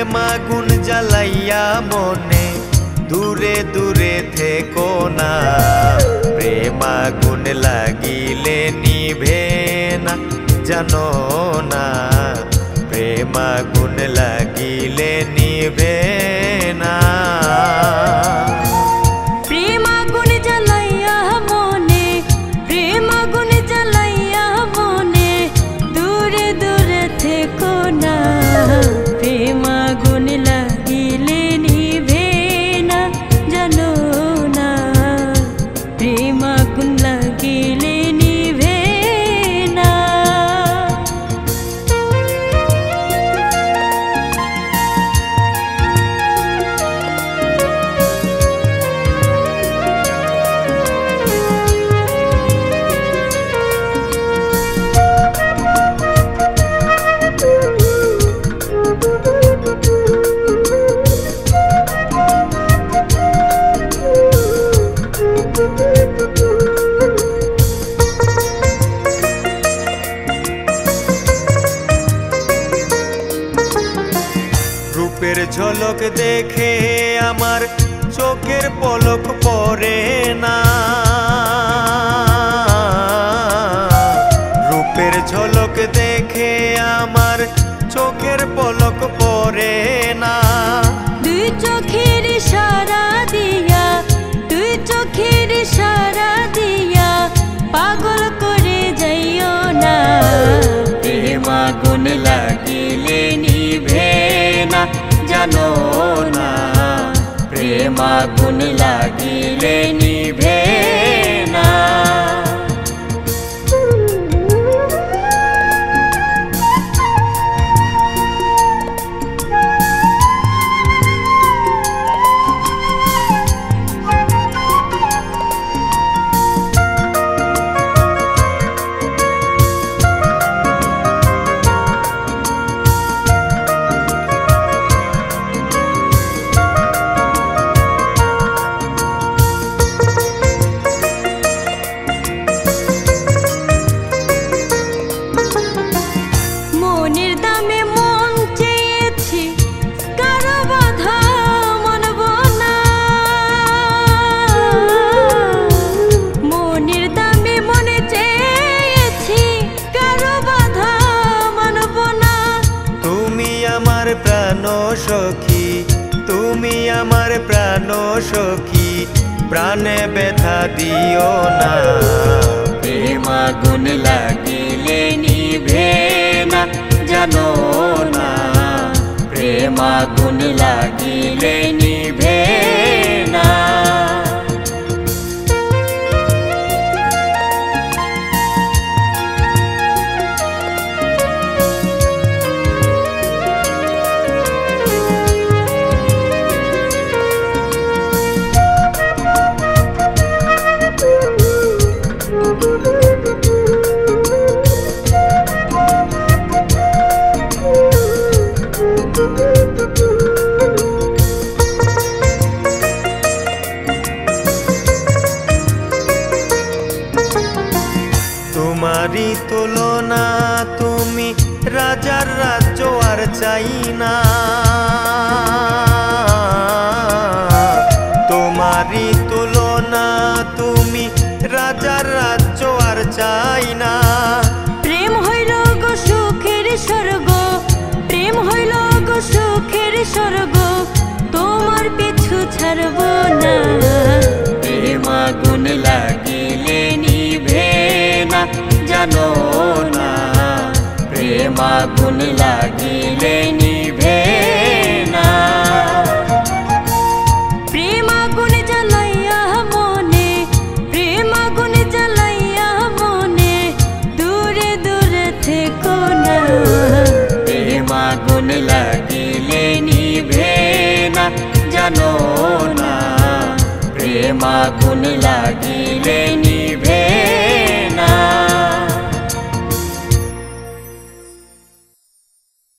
प्रेम आগুন জ্বালাইয়া মনে दूरे दूरे থেকো না। প্রেম আগুন লাগিলে নিভে না জানো না, প্রেম আগুন লাগিলে নিভে না। প্রেম আগুন জ্বালাইয়া মনে, প্রেম আগুন জ্বালাইয়া মনে দূরে দূরে থেকো না। প্রেম আগুন লাগিলে নিভে না জানো না, প্রেম আগুন লাগিলে নিভে না। রূপের ঝলক দেখে আমার চোখের পলক পড়ে না। রূপের ঝলক দেখে আমার চোখের পলক পড়ে না। দুই চোখের ইশারা দিয়া, দুই চোখের ইশারা দিয়া পাগল করে যাইও না। প্রেম আগুন লাগিলে নিভে না জানো না, প্রেম আগুন লাগিলে নিভে না। মনের দামে মন চেয়েছি, কারো বাধা মানব না। মনের দামে মনে চেয়েছি, কারো বাধা মানব না। তুমি আমার প্রাণ সখী, তুমি আমার প্রাণ সখী, প্রাণে ব্যথা দিও না। প্রেম আগুন লাগিলে নিভে না জানো না, প্রেম আগুন লাগিলে নিভে না। তোমারই তুলনা, তুমি রাজার রাজ্য আর চাই না। তোমারই তুলনা, তুমি রাজার রাজ্য আর চাই না। প্রেম হইল গো সুখের স্বর্গ, প্রেম হইল গো সুখের স্বর্গ, তোমার পিছু ছাড়ব না। প্রেম আগুন লাগিলে নিভে না জানো না, প্রেম আগুন লাগিলে নিভে না। প্রেম আগুন জ্বালাইয়া মনে, প্রেম আগুন জ্বালাইয়া মনে দূরে দূরে থেকো না। প্রেম আগুন লাগিলে নিভে না জানো না, প্রেম আগুন লাগিলে